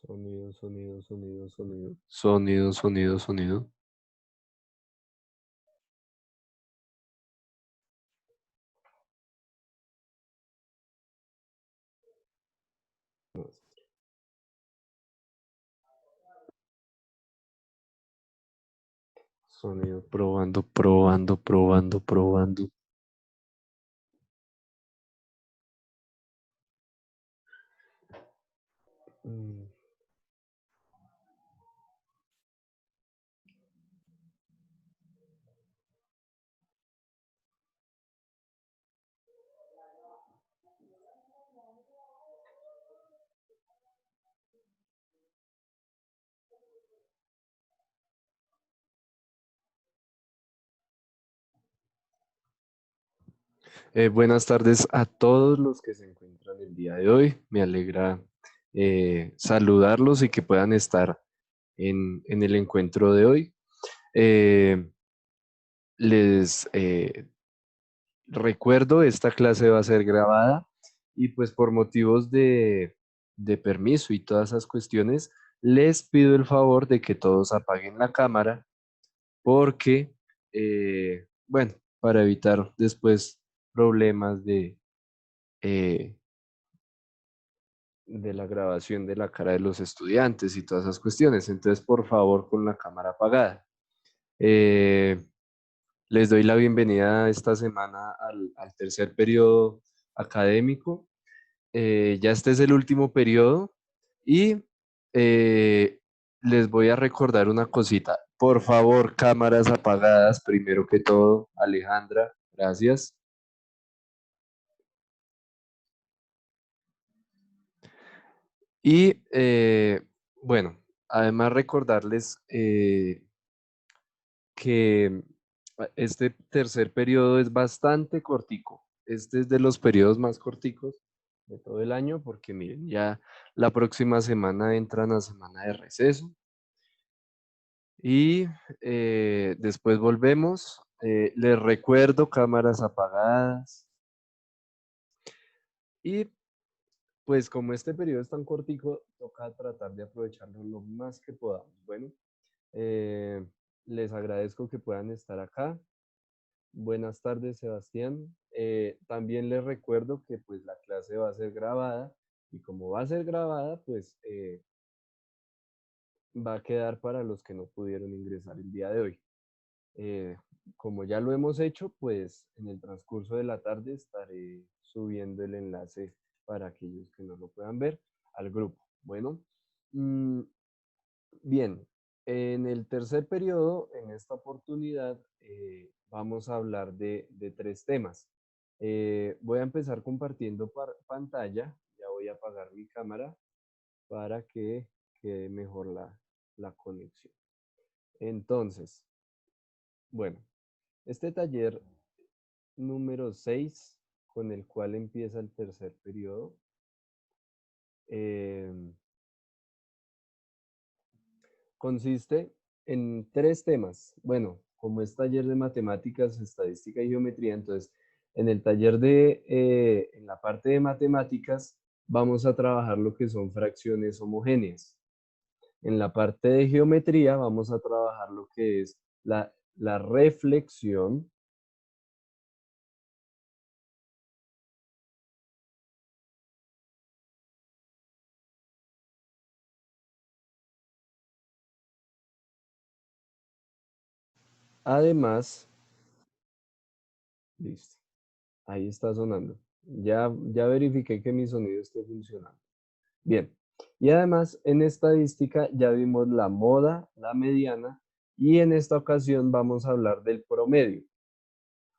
Sonido, sonido, sonido, sonido. Sonido, sonido, sonido. Sonido, probando, probando, probando, probando. Mm, buenas tardes a todos los que se encuentran el día de hoy. Me alegra saludarlos y que puedan estar en el encuentro de hoy. Eh, les recuerdo, esta clase va a ser grabada y pues por motivos de permiso y todas esas cuestiones, les pido el favor de que todos apaguen la cámara porque, bueno, para evitar después problemas eh, de la grabación de la cara de los estudiantes y todas esas cuestiones. Entonces, por favor, con la cámara apagada. Eh, Les doy la bienvenida esta semana al tercer periodo académico. Ya este es el último periodo y eh, les voy a recordar una cosita. Por favor, cámaras apagadas, primero que todo. Alejandra, gracias. Y bueno, además recordarles que este tercer periodo es bastante cortico. Este es de los periodos más corticos de todo el año porque miren, ya la próxima semana entran a semana de receso y después volvemos. Les recuerdo cámaras apagadas y pues como este periodo es tan cortico, toca tratar de aprovecharlo lo más que podamos. Bueno, eh, les agradezco que puedan estar acá. Buenas tardes, Sebastián. También les recuerdo que pues la clase va a ser grabada y como va a ser grabada, pues va a quedar para los que no pudieron ingresar el día de hoy. Eh, Como ya lo hemos hecho, pues en el transcurso de la tarde estaré subiendo el enlace para aquellos que no lo puedan ver al grupo. Bueno, mm, bien, en el tercer periodo, en esta oportunidad, vamos a hablar de tres temas. Voy a empezar compartiendo pantalla, ya voy a apagar mi cámara para que quede mejor la conexión. Entonces, bueno, este taller número 6 con el cual empieza el tercer periodo, eh, consiste en tres temas. Bueno, como es taller de matemáticas, estadística y geometría, entonces en el taller en la parte de matemáticas, vamos a trabajar lo que son fracciones homogéneas. En la parte de geometría vamos a trabajar lo que es la reflexión. Además, listo, ahí está sonando. Ya verifiqué que mi sonido esté funcionando. Bien, y además en estadística ya vimos la moda, la mediana, y en esta ocasión vamos a hablar del promedio.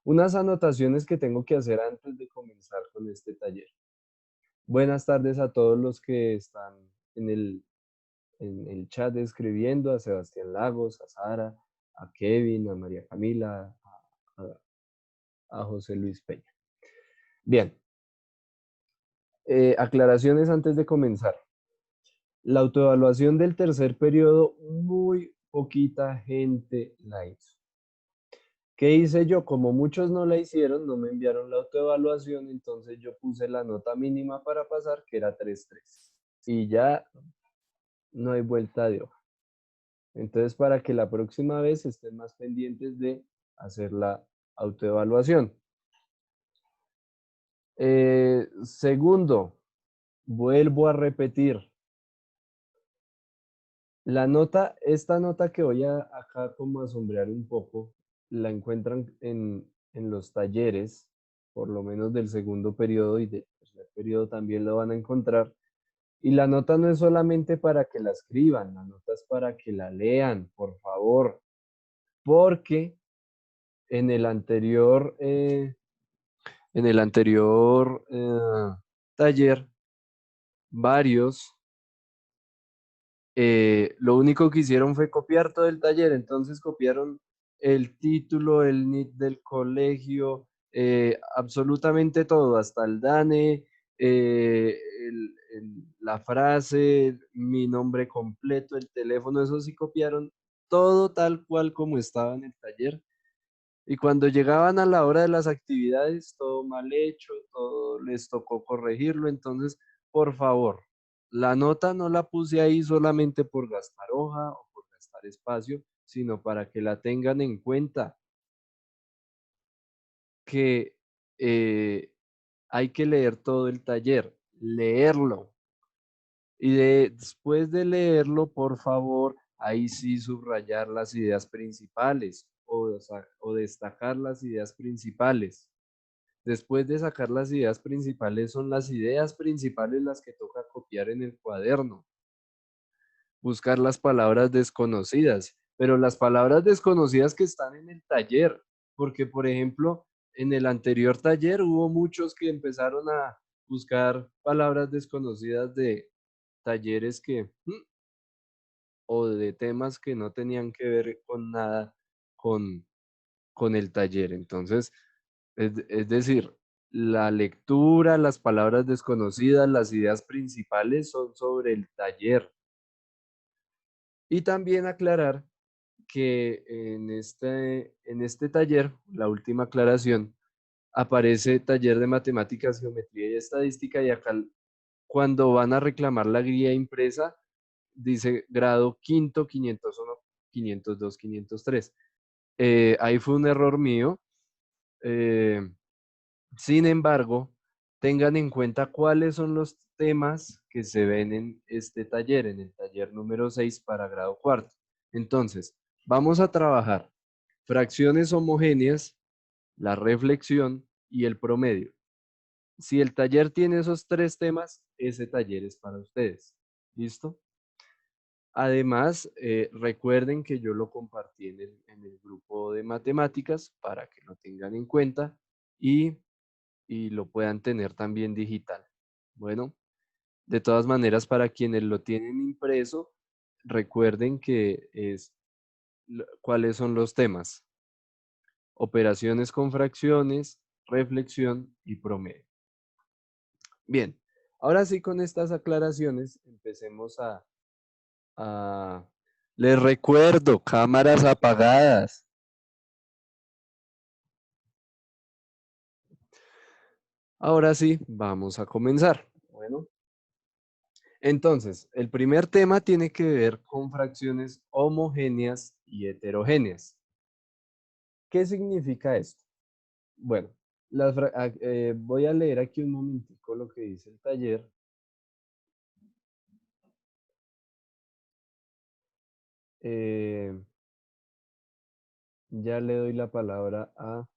Unas anotaciones que tengo que hacer antes de comenzar con este taller. Buenas tardes a todos los que están en el chat escribiendo, a Sebastián Lagos, a Sara, a Kevin, a María Camila, a José Luis Peña. Bien, aclaraciones antes de comenzar. La autoevaluación del tercer periodo, muy poquita gente la hizo. ¿Qué hice yo? Como muchos no la hicieron, no me enviaron la autoevaluación, entonces yo puse la nota mínima para pasar, que era 3.3. Y ya, no hay vuelta de hoja. Entonces, para que la próxima vez estén más pendientes de hacer la autoevaluación. Segundo, vuelvo a repetir, esta nota que voy a acá como a sombrear un poco, la encuentran en los talleres, por lo menos del segundo periodo y del tercer periodo también lo van a encontrar. Y la nota no es solamente para que la escriban, la nota es para que la lean, por favor, porque en el anterior, taller, varios lo único que hicieron fue copiar todo el taller, entonces copiaron el título, el NIT del colegio, absolutamente todo, hasta el DANE, la frase, mi nombre completo, el teléfono, eso sí copiaron todo tal cual como estaba en el taller. Y cuando llegaban a la hora de las actividades, todo mal hecho, todo les tocó corregirlo. Entonces, por favor, la nota no la puse ahí solamente por gastar hoja o por gastar espacio, sino para que la tengan en cuenta que hay que leer todo el taller, leerlo. Y después de leerlo, por favor, ahí sí subrayar las ideas principales o destacar las ideas principales. Después de sacar las ideas principales, son las ideas principales las que toca copiar en el cuaderno. Buscar las palabras desconocidas, pero las palabras desconocidas que están en el taller, porque por ejemplo, en el anterior taller hubo muchos que empezaron a buscar palabras desconocidas de talleres o de temas que no tenían que ver con nada con, con el taller. Entonces, es decir, la lectura, las palabras desconocidas, las ideas principales son sobre el taller. Y también aclarar que en este taller, la última aclaración, aparece taller de matemáticas, geometría y estadística, y acá cuando van a reclamar la guía impresa, dice grado quinto, 501, 502, 503. Ahí fue un error mío. eh, Sin embargo, tengan en cuenta cuáles son los temas que se ven en este taller, en el taller número 6 para grado cuarto. Entonces, vamos a trabajar fracciones homogéneas, la reflexión y el promedio. Si el taller tiene esos tres temas, ese taller es para ustedes. ¿Listo? Además, recuerden que yo lo compartí en el grupo de matemáticas para que lo tengan en cuenta y lo puedan tener también digital. Bueno, de todas maneras, para quienes lo tienen impreso, recuerden que es cuáles son los temas. Operaciones con fracciones, reflexión y promedio. Bien, ahora sí con estas aclaraciones empecemos a... Les recuerdo, cámaras apagadas. Ahora sí, vamos a comenzar. Bueno, entonces, el primer tema tiene que ver con fracciones homogéneas y heterogéneas. ¿Qué significa esto? Bueno, voy a leer aquí un momentico lo que dice el taller. Eh, ya le doy la palabra a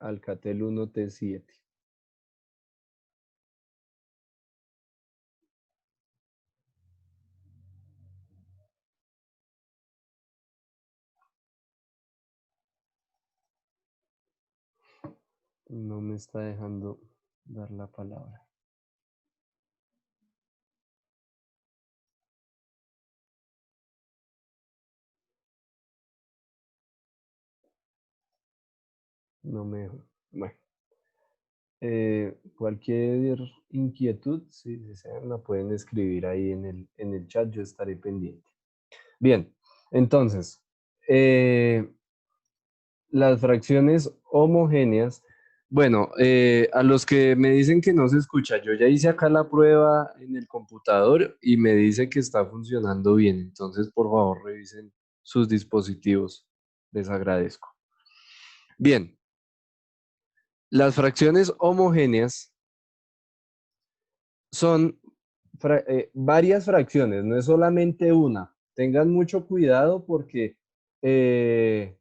Alcatel 1T7. No me está dejando dar la palabra. No me dejó. Bueno, cualquier inquietud, si desean, la pueden escribir ahí en el chat, yo estaré pendiente. Bien, entonces, las fracciones homogéneas Bueno, a los que me dicen que no se escucha, yo ya hice acá la prueba en el computador y me dice que está funcionando bien. Entonces, por favor, revisen sus dispositivos. Les agradezco. Bien, las fracciones homogéneas son varias fracciones, no es solamente una. Tengan mucho cuidado porque eh,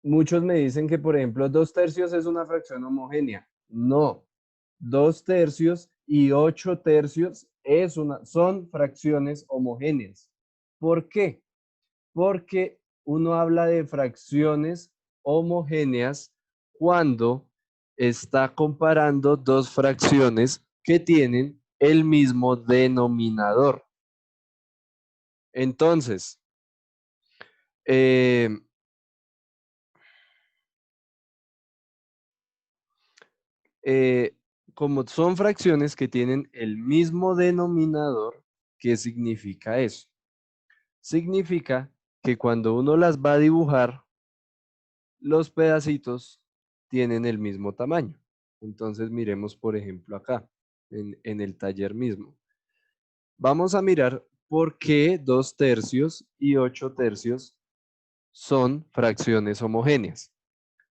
muchos me dicen que, por ejemplo, 2/3 es una fracción homogénea. No, 2/3 y 8/3 son fracciones homogéneas. ¿Por qué? Porque uno habla de fracciones homogéneas cuando está comparando dos fracciones que tienen el mismo denominador. Entonces, eh, eh, como son fracciones que tienen el mismo denominador, ¿qué significa eso? Significa que cuando uno las va a dibujar, los pedacitos tienen el mismo tamaño. Entonces miremos, por ejemplo, acá, en el taller mismo. Vamos a mirar por qué 2/3 y 8/3 son fracciones homogéneas.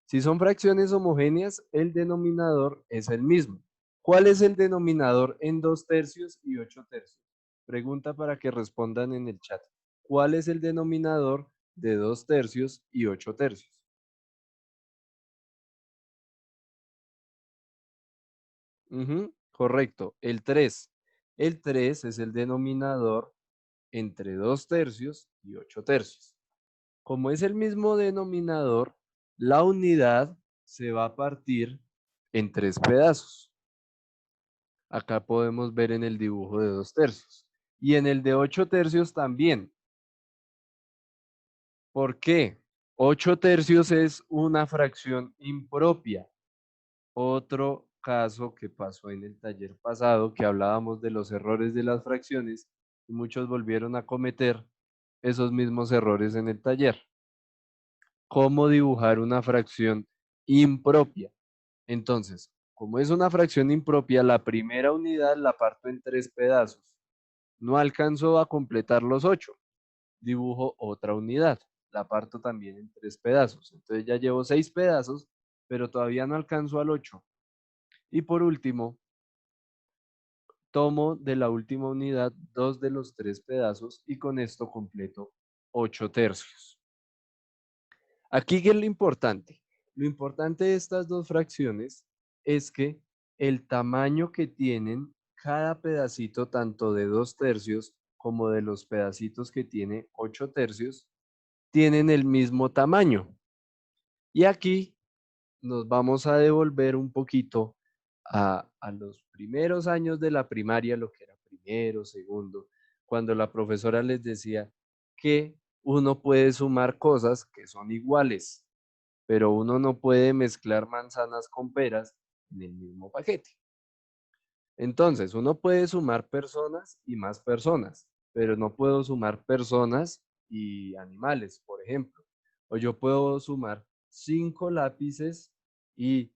Si son fracciones homogéneas, el denominador es el mismo. ¿Cuál es el denominador en 2/3 y 8/3? Pregunta para que respondan en el chat. ¿Cuál es el denominador de 2/3 y 8/3? Correcto, el 3. El 3 es el denominador entre 2/3 y 8/3. Como es el mismo denominador, la unidad se va a partir en 3 pedazos. Acá podemos ver en el dibujo de 2/3. Y en el de 8/3 también. ¿Por qué? 8/3 es una fracción impropia. Otro caso que pasó en el taller pasado, que hablábamos de los errores de las fracciones, y muchos volvieron a cometer esos mismos errores en el taller. ¿Cómo dibujar una fracción impropia? Entonces, como es una fracción impropia, la primera unidad la parto en 3 pedazos. No alcanzó a completar los 8. Dibujo otra unidad. La parto también en 3 pedazos. Entonces ya llevo 6 pedazos, pero todavía no alcanzo al 8. Y por último, tomo de la última unidad 2 de los 3 pedazos y con esto completo 8/3. Aquí, ¿qué es lo importante? Lo importante de estas dos fracciones es que el tamaño que tienen cada pedacito, tanto de 2/3 como de los pedacitos que tiene 8/3, tienen el mismo tamaño. Y aquí nos vamos a devolver un poquito a los primeros años de la primaria, lo que era primero, segundo, cuando la profesora les decía que uno puede sumar cosas que son iguales, pero uno no puede mezclar manzanas con peras en el mismo paquete. Entonces, uno puede sumar personas y más personas, pero no puedo sumar personas y animales, por ejemplo. O yo puedo sumar 5 lápices y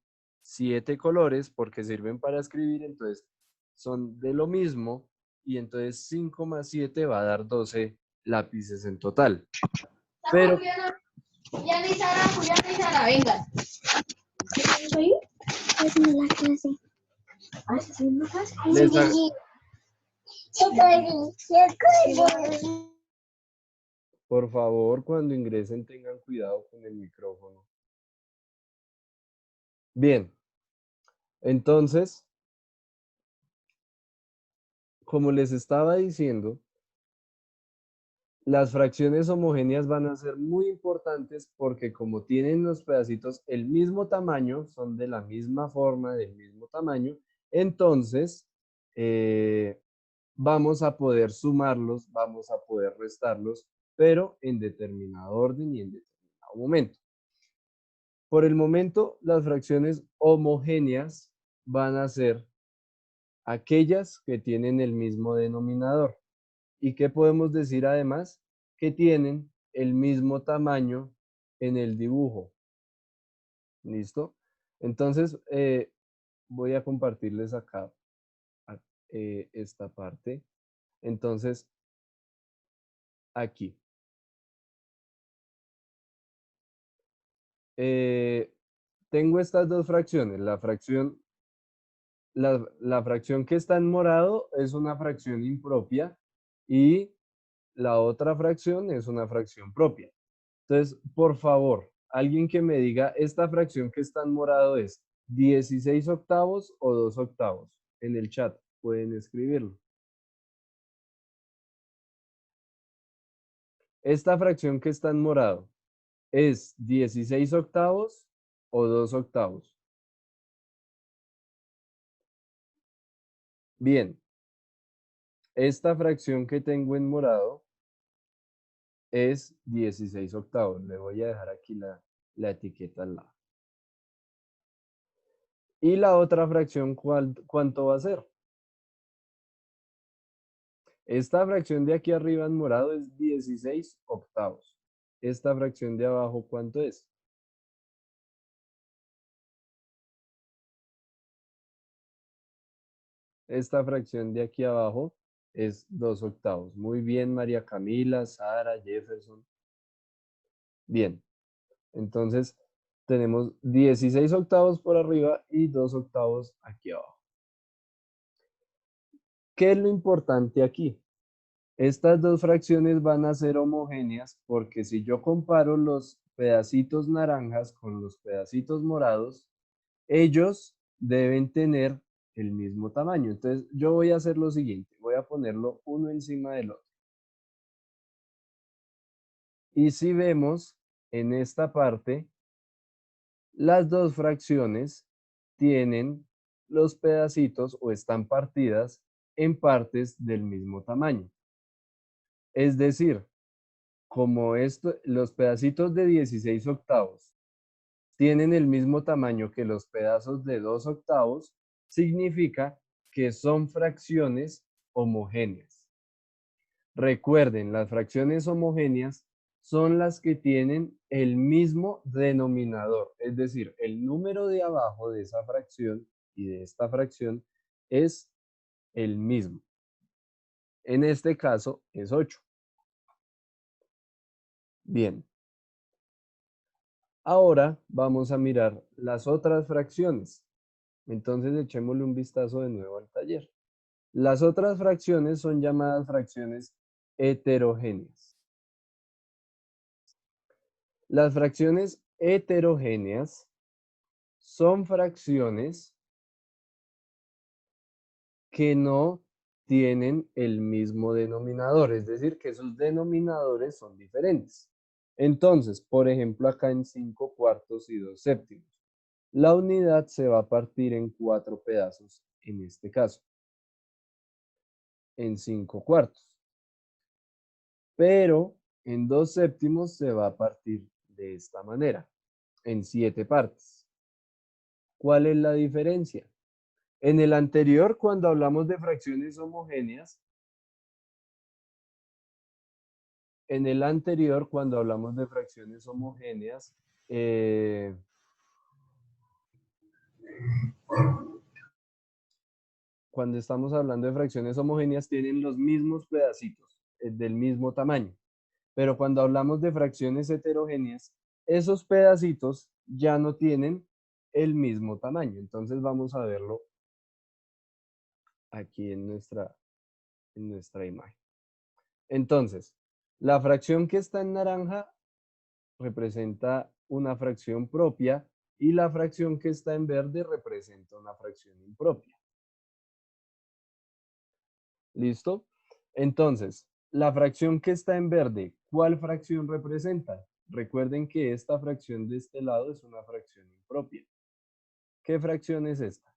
7 colores porque sirven para escribir, entonces son de lo mismo y entonces 5 más 7 va a dar 12 lápices en total. Pero Juliana y Sara, venga. ¿Soy? Haciendo la clase. Haciendo clase. les, ag- por favor, cuando ingresen tengan cuidado con el micrófono. Bien, entonces, como les estaba diciendo, las fracciones homogéneas van a ser muy importantes porque como tienen los pedacitos el mismo tamaño, son de la misma forma, del mismo tamaño, entonces vamos a poder sumarlos, vamos a poder restarlos, pero en determinado orden y en determinado momento. Por el momento, las fracciones homogéneas van a ser aquellas que tienen el mismo denominador. ¿Y qué podemos decir además? Que tienen el mismo tamaño en el dibujo. ¿Listo? Entonces, voy a compartirles acá esta parte. Entonces, aquí. Eh, tengo estas dos fracciones. La fracción que está en morado es una fracción impropia y la otra fracción es una fracción propia. Entonces, por favor, alguien que me diga, esta fracción que está en morado es 16 octavos o 2 octavos. En el chat pueden escribirlo. Esta fracción que está en morado es 16 octavos o 2 octavos. Bien, esta fracción que tengo en morado es 16 octavos. Le voy a dejar aquí la etiqueta al lado. ¿Y la otra fracción cuánto va a ser? Esta fracción de aquí arriba en morado es 16 octavos. Esta fracción de abajo, ¿cuánto es? Esta fracción de aquí abajo es 2 octavos. Muy bien, María Camila, Sara, Jefferson. Bien, entonces tenemos 16 octavos por arriba y 2 octavos aquí abajo. ¿Qué es lo importante aquí? Estas dos fracciones van a ser homogéneas porque si yo comparo los pedacitos naranjas con los pedacitos morados, ellos deben tener el mismo tamaño. Entonces yo voy a hacer lo siguiente, voy a ponerlo uno encima del otro. Y si vemos en esta parte, las dos fracciones tienen los pedacitos o están partidas en partes del mismo tamaño. Es decir, como los pedacitos de 16 octavos tienen el mismo tamaño que los pedazos de 2 octavos, significa que son fracciones homogéneas. Recuerden, las fracciones homogéneas son las que tienen el mismo denominador, es decir, el número de abajo de esa fracción y de esta fracción es el mismo. En este caso es 8. Bien, ahora vamos a mirar las otras fracciones. Entonces echémosle un vistazo de nuevo al taller. Las otras fracciones son llamadas fracciones heterogéneas. Las fracciones heterogéneas son fracciones que no tienen el mismo denominador, es decir, que sus denominadores son diferentes. Entonces, por ejemplo, acá en 5 cuartos y 2 séptimos, la unidad se va a partir en 4 pedazos, en este caso, en 5 cuartos. Pero en 2 séptimos se va a partir de esta manera, en 7 partes. ¿Cuál es la diferencia? En el anterior, cuando hablamos de fracciones homogéneas, eh, cuando estamos hablando de fracciones homogéneas, tienen los mismos pedacitos, del mismo tamaño. Pero cuando hablamos de fracciones heterogéneas, esos pedacitos ya no tienen el mismo tamaño. Entonces vamos a verlo aquí en nuestra imagen. Entonces, la fracción que está en naranja representa una fracción propia y la fracción que está en verde representa una fracción impropia. ¿Listo? Entonces, la fracción que está en verde, ¿cuál fracción representa? Recuerden que esta fracción de este lado es una fracción impropia. ¿Qué fracción es esta?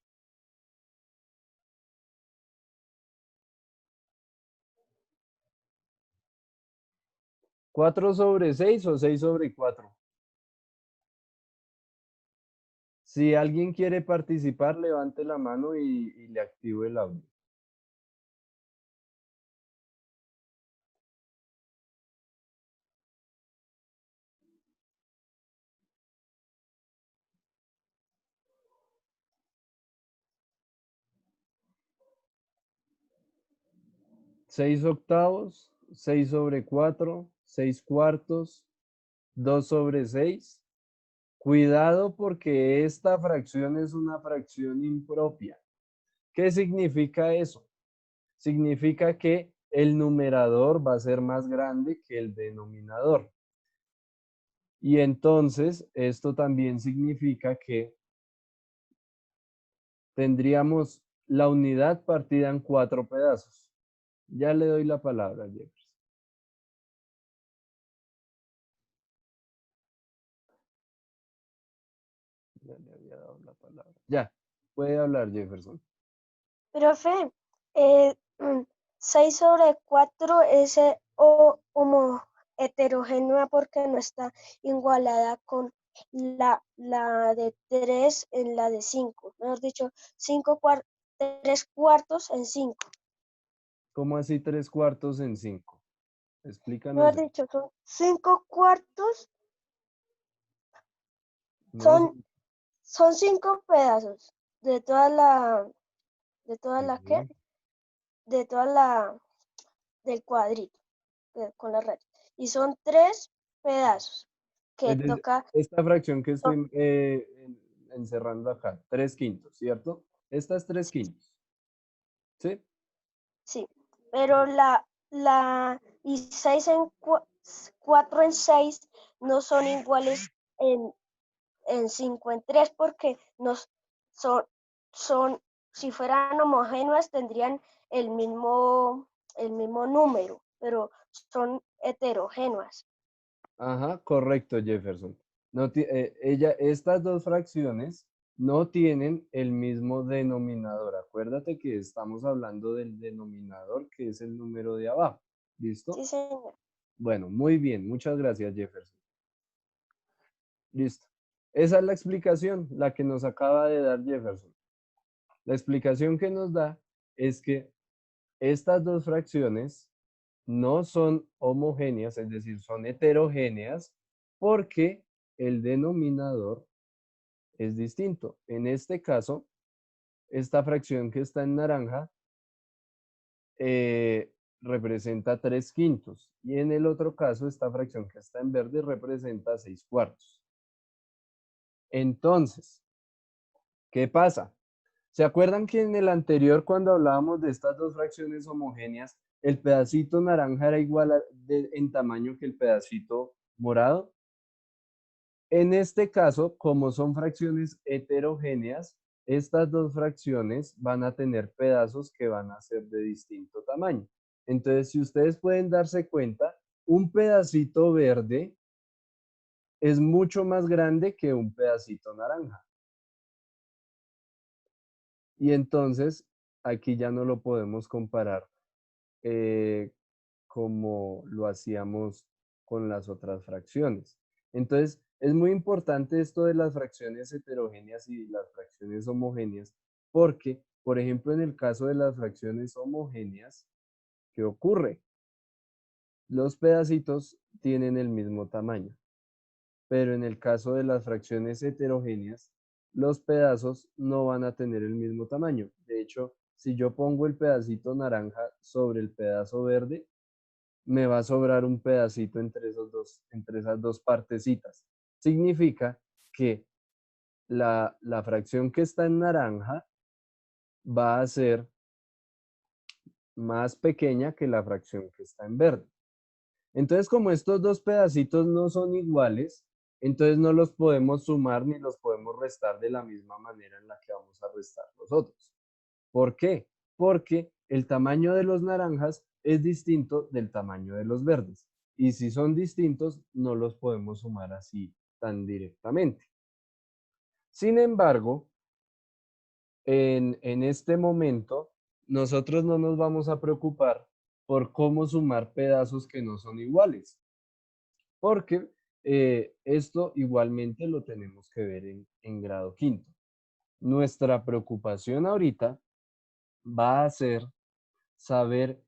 4/6 o 6/4. Si alguien quiere participar, levante la mano y le activo el audio. 6 octavos, 6 sobre 4, 6 cuartos, 2 sobre 6. Cuidado porque esta fracción es una fracción impropia. ¿Qué significa eso? Significa que el numerador va a ser más grande que el denominador. Y entonces esto también significa que tendríamos la unidad partida en 4 pedazos. Ya le doy la palabra, Jefferson. Ya le había dado la palabra. Ya, puede hablar, Jefferson. Profe, eh, 6 sobre 4 es homo heterogénea porque no está igualada con la de 3 en la de 5. Mejor dicho, 3 cuartos en 5. ¿Cómo así 3 cuartos en 5? Mejor Explícanos eso. dicho, son 5 cuartos, No, son 5 pedazos de de toda la que, sí. de toda la, del cuadrito, con la red. Y son 3 pedazos que Es decir, toca, esta fracción que to- estoy encerrando acá, 3 quintos, ¿cierto? Esta es 3 quintos, ¿sí? sí, pero y 4 en 6 no son iguales en 5 en 3 porque son, son, si fueran homogéneas tendrían el el mismo número, pero son heterogéneas. Ajá, correcto, Jefferson. No estas dos fracciones no tienen el mismo denominador. Acuérdate que estamos hablando del denominador, que es el número de abajo. ¿Listo? Sí, señor. Bueno, muy bien. Muchas gracias, Jefferson. Listo. Esa es la explicación, la que nos acaba de dar Jefferson. La explicación que nos da es que estas dos fracciones no son homogéneas, es decir, son heterogéneas, porque el denominador es distinto. En este caso, esta fracción que está en naranja representa 3 quintos y en el otro caso, esta fracción que está en verde representa 6 cuartos. Entonces, ¿qué pasa? ¿Se acuerdan que en el anterior, cuando hablábamos de estas dos fracciones homogéneas, el pedacito naranja era igual en tamaño que el pedacito morado? En este caso, como son fracciones heterogéneas, estas dos fracciones van a tener pedazos que van a ser de distinto tamaño. Entonces, si ustedes pueden darse cuenta, un pedacito verde es mucho más grande que un pedacito naranja. Y entonces, aquí ya no lo podemos comparar eh, como lo hacíamos con las otras fracciones. Entonces, es muy importante esto de las fracciones heterogéneas y las fracciones homogéneas, porque, por ejemplo, en el caso de las fracciones homogéneas, ¿qué ocurre? Los pedacitos tienen el mismo tamaño, pero en el caso de las fracciones heterogéneas, los pedazos no van a tener el mismo tamaño. De hecho, si yo pongo el pedacito naranja sobre el pedazo verde, me va a sobrar un pedacito entre esas dos partecitas. Significa que la fracción que está en naranja va a ser más pequeña que la fracción que está en verde. Entonces, como estos dos pedacitos no son iguales, entonces no los podemos sumar ni los podemos restar de la misma manera en la que vamos a restar los otros. ¿Por qué? Porque el tamaño de los naranjas es distinto del tamaño de los verdes. Y si son distintos, no los podemos sumar así tan directamente. Sin embargo, en este momento, nosotros no nos vamos a preocupar por cómo sumar pedazos que no son iguales, porque esto igualmente lo tenemos que ver en grado quinto. Nuestra preocupación ahorita va a ser saber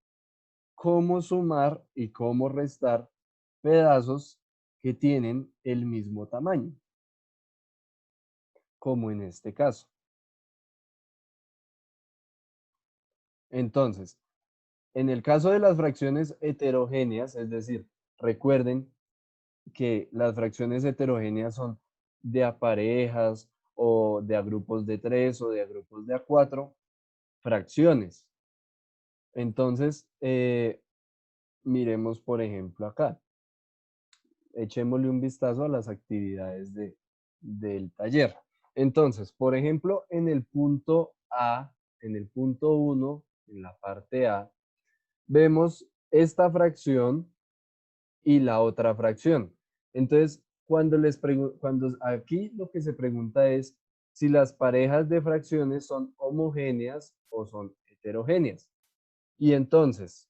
cómo sumar y cómo restar pedazos que tienen el mismo tamaño, como en este caso. Entonces, En el caso de las fracciones heterogéneas, es decir, recuerden que las fracciones heterogéneas son de a parejas o de a grupos de 3 o de a grupos de a 4 fracciones. Entonces, miremos por ejemplo acá. Echémosle un vistazo a las actividades del taller. Entonces, por ejemplo, en el punto A, en el punto 1, en la parte A, vemos esta fracción y la otra fracción. Entonces, cuando aquí lo que se pregunta es si las parejas de fracciones son homogéneas o son heterogéneas. Y entonces,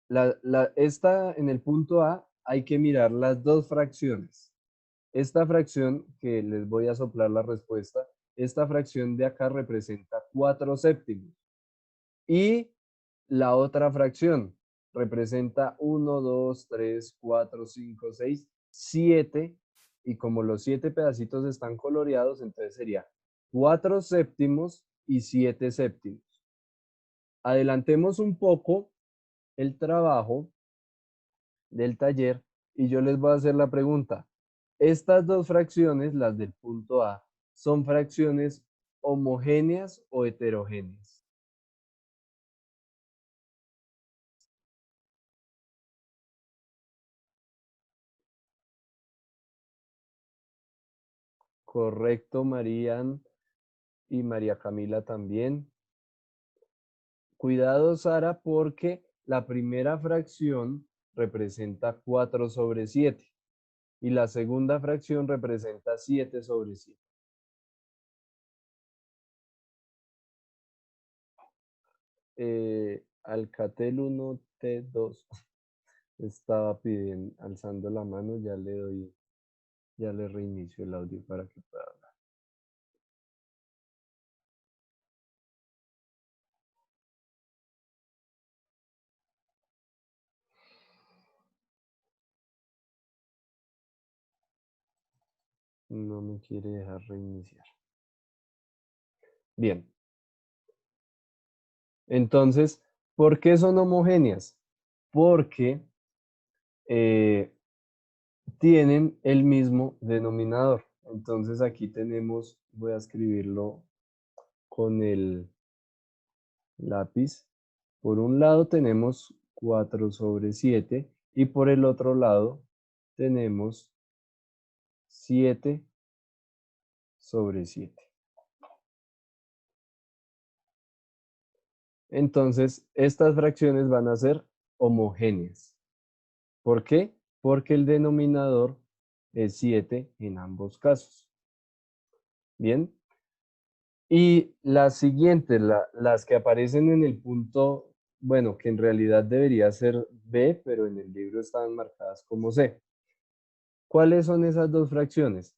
en el punto A hay que mirar las dos fracciones. Esta fracción, que les voy a soplar la respuesta, esta fracción de acá representa 4 séptimos. Y la otra fracción representa 1, 2, 3, 4, 5, 6, 7. Y como los 7 pedacitos están coloreados, entonces sería 4 séptimos y 7 séptimos. Adelantemos un poco el trabajo del taller y yo les voy a hacer la pregunta. Estas dos fracciones, las del punto A, ¿son fracciones homogéneas o heterogéneas? Correcto, Marían y María Camila también. Cuidado, Sara, porque la primera fracción representa 4 sobre 7 y la segunda fracción representa 7 sobre 7. Alcatel 1T2 estaba pidiendo, alzando la mano, ya le reinicio el audio para que pueda hablar. No me quiere dejar reiniciar. Bien. Entonces, ¿por qué son homogéneas? Porque tienen el mismo denominador. Entonces aquí tenemos, voy a escribirlo con el lápiz. Por un lado tenemos 4 sobre 7 y por el otro lado tenemos 7 sobre 7. Entonces, estas fracciones van a ser homogéneas. ¿Por qué? Porque el denominador es 7 en ambos casos. Bien. Y las siguientes, las que aparecen en el punto, bueno, que en realidad debería ser B, pero en el libro están marcadas como C. ¿Cuáles son esas dos fracciones?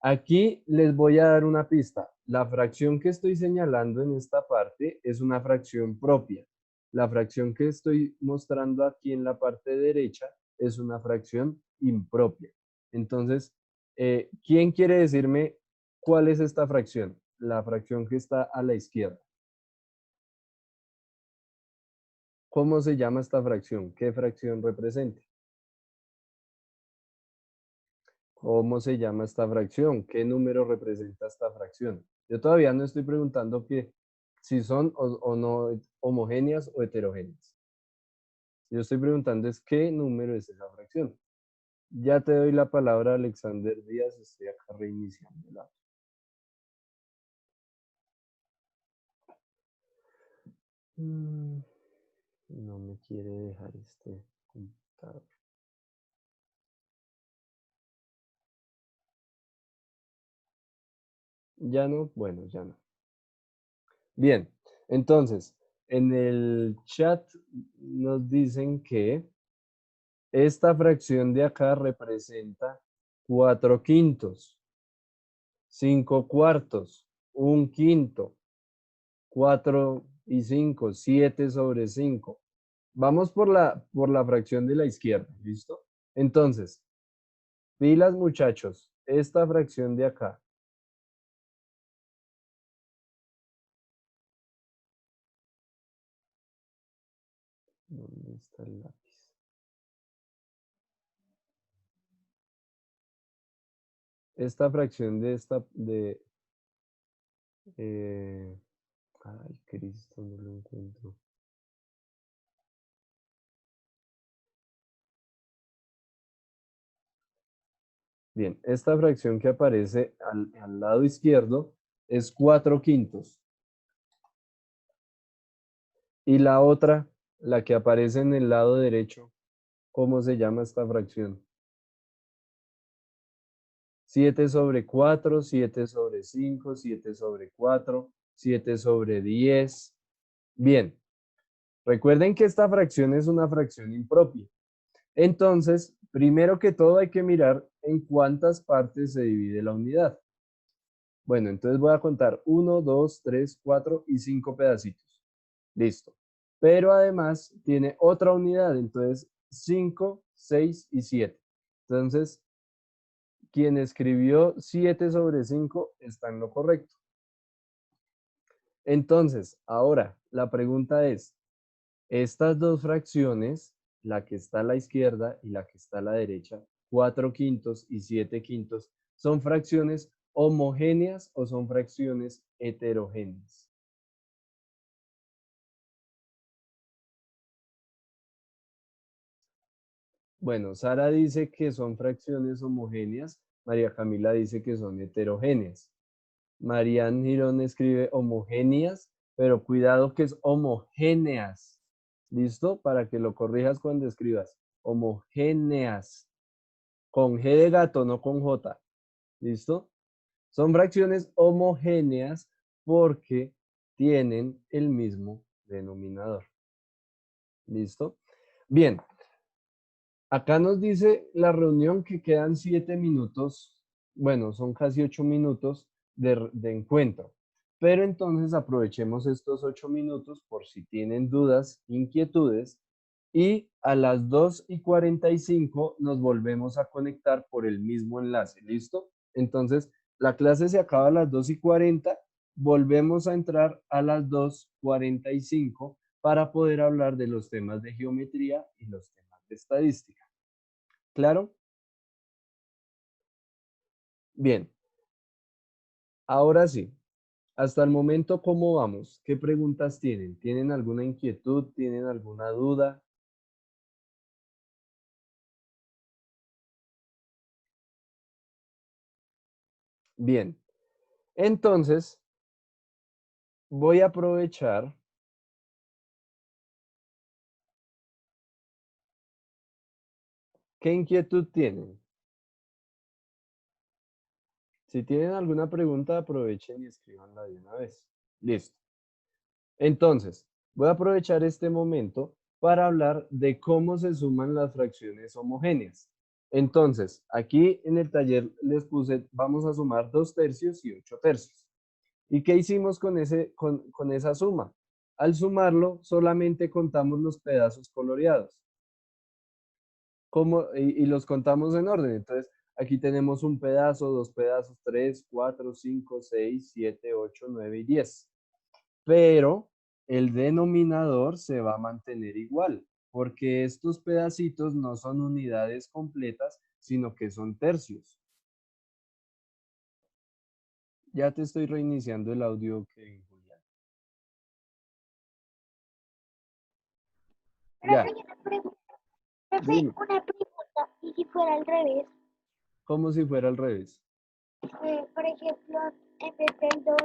Aquí les voy a dar una pista. La fracción que estoy señalando en esta parte es una fracción propia. La fracción que estoy mostrando aquí en la parte derecha es una fracción impropia. Entonces, ¿quién quiere decirme cuál es esta fracción? La fracción que está a la izquierda. ¿Cómo se llama esta fracción? ¿Qué fracción representa? ¿Cómo se llama esta fracción? ¿Qué número representa esta fracción? Yo todavía no estoy preguntando que si son o no homogéneas o heterogéneas. Yo estoy preguntando es qué número es esa fracción. Ya te doy la palabra, Alexander Díaz. Estoy acá reiniciando la. No me quiere dejar este computador. Ya no, bueno, ya no. Bien, entonces, en el chat nos dicen que esta fracción de acá representa 4 quintos, 5 cuartos, 1 quinto, 4 y 5, 7 sobre 5. Vamos por la fracción de la izquierda, ¿listo? Entonces, pilas muchachos, esta fracción de acá está el lápiz? Esta fracción de esta, ay, Cristo, no lo encuentro. Bien, esta fracción que aparece al lado izquierdo es 4/5. Y la otra, la que aparece en el lado derecho, ¿cómo se llama esta fracción? 7/4, 7/5, 7/4, 7/10. Bien, recuerden que esta fracción es una fracción impropia. Entonces, primero que todo hay que mirar en cuántas partes se divide la unidad. Bueno, entonces voy a contar 1, 2, 3, 4 y 5 pedacitos. Listo. Pero además tiene otra unidad, entonces 5, 6 y 7. Entonces, quien escribió 7/5 está en lo correcto. Entonces, ahora la pregunta es, estas dos fracciones, la que está a la izquierda y la que está a la derecha, 4/5 y 7/5, ¿son fracciones homogéneas o son fracciones heterogéneas? Bueno, Sara dice que son fracciones homogéneas, María Camila dice que son heterogéneas. Marian Girón escribe homogéneas, pero cuidado que es homogéneas. ¿Listo? Para que lo corrijas cuando escribas. Homogéneas. Con G de gato, no con J. ¿Listo? Son fracciones homogéneas porque tienen el mismo denominador. ¿Listo? Bien. Acá nos dice la reunión que quedan 7 minutos, bueno, son casi 8 minutos de encuentro. Pero entonces aprovechemos estos 8 minutos por si tienen dudas, inquietudes, y a las 2:45 nos volvemos a conectar por el mismo enlace, ¿listo? Entonces, la clase se acaba a las 2:40, volvemos a entrar a las 2:45 para poder hablar de los temas de geometría y los temas de estadística. ¿Claro? Bien, ahora sí. Hasta el momento, ¿cómo vamos? ¿Qué preguntas tienen? ¿Tienen alguna inquietud? ¿Tienen alguna duda? Bien, entonces voy a aprovechar. ¿Qué inquietud tienen? Si tienen alguna pregunta, aprovechen y escríbanla de una vez. Listo. Entonces, voy a aprovechar este momento para hablar de cómo se suman las fracciones homogéneas. Entonces, aquí en el taller les puse, vamos a sumar 2/3 y 8/3. ¿Y qué hicimos con esa suma? Al sumarlo, solamente contamos los pedazos coloreados. Y los contamos en orden. Entonces, aquí tenemos un pedazo, dos pedazos, 3, 4, 5, 6, 7, 8, 9 y 10. Pero el denominador se va a mantener igual, porque estos pedacitos no son unidades completas, sino que son tercios. Ya te estoy reiniciando el audio, Kevin Julián. Ya. Profe, una pregunta, ¿y si fuera al revés? Como si fuera al revés. Por ejemplo, en vez del 2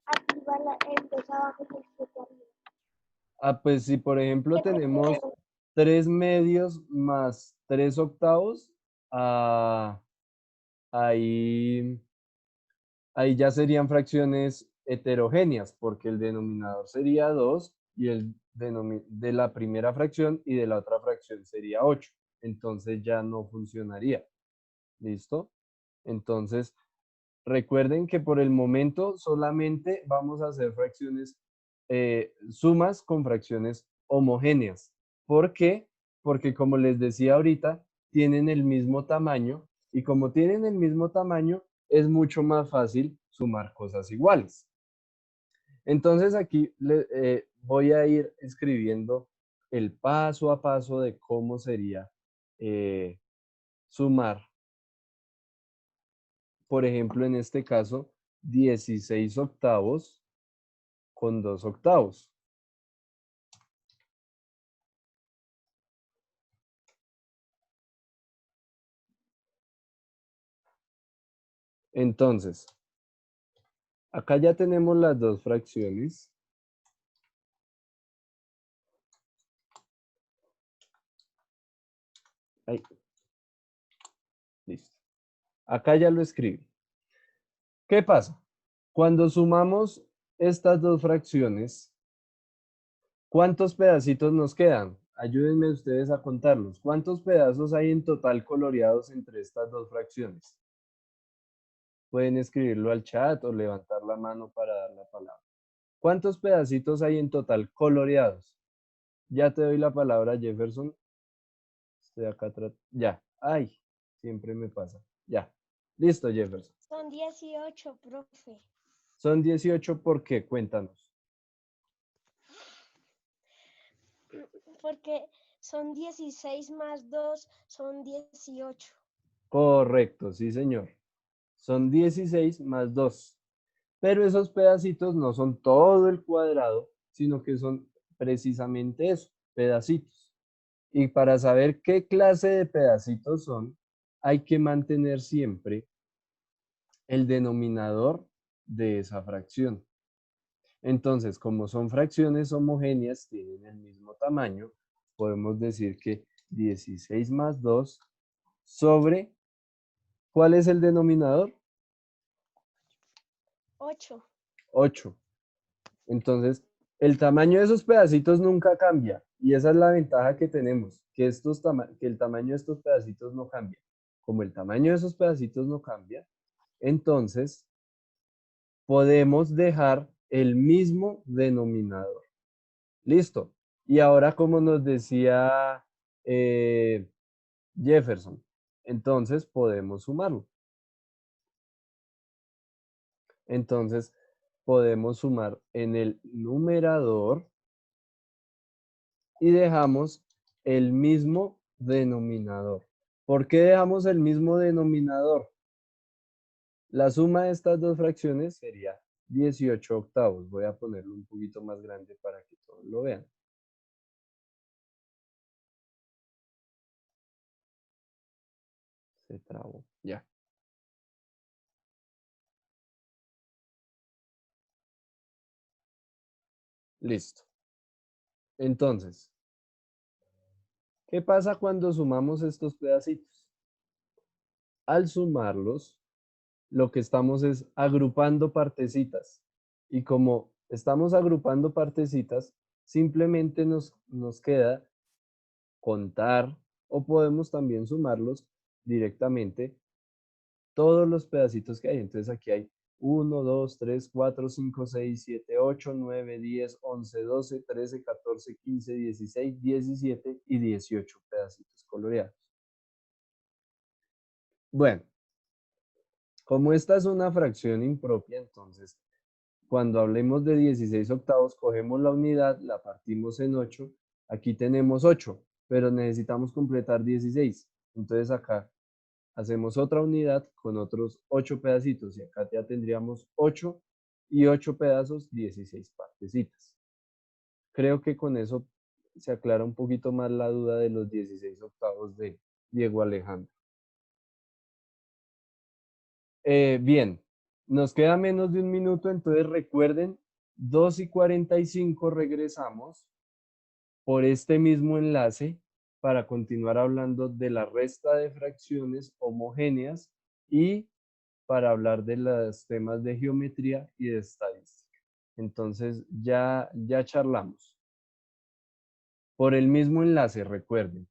arriba, el 2 abajo y el 7 arriba. Ah, pues si por ejemplo ¿Qué tenemos prefiero? 3/2 más 3/8, ahí, ahí ya serían fracciones heterogéneas, porque el denominador sería 2 y el de la primera fracción y de la otra fracción sería 8. Entonces ya no funcionaría. ¿Listo? Entonces, recuerden que por el momento solamente vamos a hacer fracciones, sumas con fracciones homogéneas. ¿Por qué? Porque como les decía ahorita, tienen el mismo tamaño y como tienen el mismo tamaño, es mucho más fácil sumar cosas iguales. Entonces aquí voy a ir escribiendo el paso a paso de cómo sería sumar, por ejemplo, en este caso, 16 octavos con 2 octavos. Entonces, acá ya tenemos las dos fracciones. Ahí. Listo. Acá ya lo escribí. ¿Qué pasa? Cuando sumamos estas dos fracciones, ¿cuántos pedacitos nos quedan? Ayúdenme ustedes a contarlos. ¿Cuántos pedazos hay en total coloreados entre estas dos fracciones? Pueden escribirlo al chat o levantar la mano para dar la palabra. ¿Cuántos pedacitos hay en total coloreados? Ya te doy la palabra, Jefferson. Estoy acá atrás. Ya. Ay, siempre me pasa. Ya. Listo, Jefferson. Son 18, profe. Son 18, ¿por qué? Cuéntanos. Porque son 16 más 2, son 18. Correcto, sí, señor. Son 16 más 2. Pero esos pedacitos no son todo el cuadrado, sino que son precisamente eso, pedacitos. Y para saber qué clase de pedacitos son, hay que mantener siempre el denominador de esa fracción. Entonces, como son fracciones homogéneas, tienen el mismo tamaño, podemos decir que 16 más 2 sobre, ¿cuál es el denominador? 8. 8. Entonces, el tamaño de esos pedacitos nunca cambia. Y esa es la ventaja que tenemos, que el tamaño de estos pedacitos no cambia. Como el tamaño de esos pedacitos no cambia, entonces podemos dejar el mismo denominador. Listo. Y ahora, como nos decía Jefferson, entonces podemos sumarlo. Entonces, podemos sumar en el numerador y dejamos el mismo denominador. ¿Por qué dejamos el mismo denominador? La suma de estas dos fracciones sería 18 octavos. Voy a ponerlo un poquito más grande para que todos lo vean. Se trabó, ya. Listo. Entonces, ¿qué pasa cuando sumamos estos pedacitos? Al sumarlos, lo que estamos es agrupando partecitas. Y como estamos agrupando partecitas, simplemente nos queda contar o podemos también sumarlos directamente todos los pedacitos que hay. Entonces aquí hay 1, 2, 3, 4, 5, 6, 7, 8, 9, 10, 11, 12, 13, 14, 15, 16, 17 y 18 pedacitos coloreados. Bueno, como esta es una fracción impropia, entonces cuando hablemos de 16 octavos, cogemos la unidad, la partimos en 8. Aquí tenemos 8, pero necesitamos completar 16. Entonces acá hacemos otra unidad con otros 8 pedacitos y acá ya tendríamos 8 y 8 pedazos, 16 partecitas. Creo que con eso se aclara un poquito más la duda de los 16 octavos de Diego Alejandro. Bien, nos queda menos de un minuto, entonces recuerden, 2:45 regresamos por este mismo enlace para continuar hablando de la resta de fracciones homogéneas y para hablar de los temas de geometría y de estadística. Entonces ya charlamos. Por el mismo enlace, recuerden,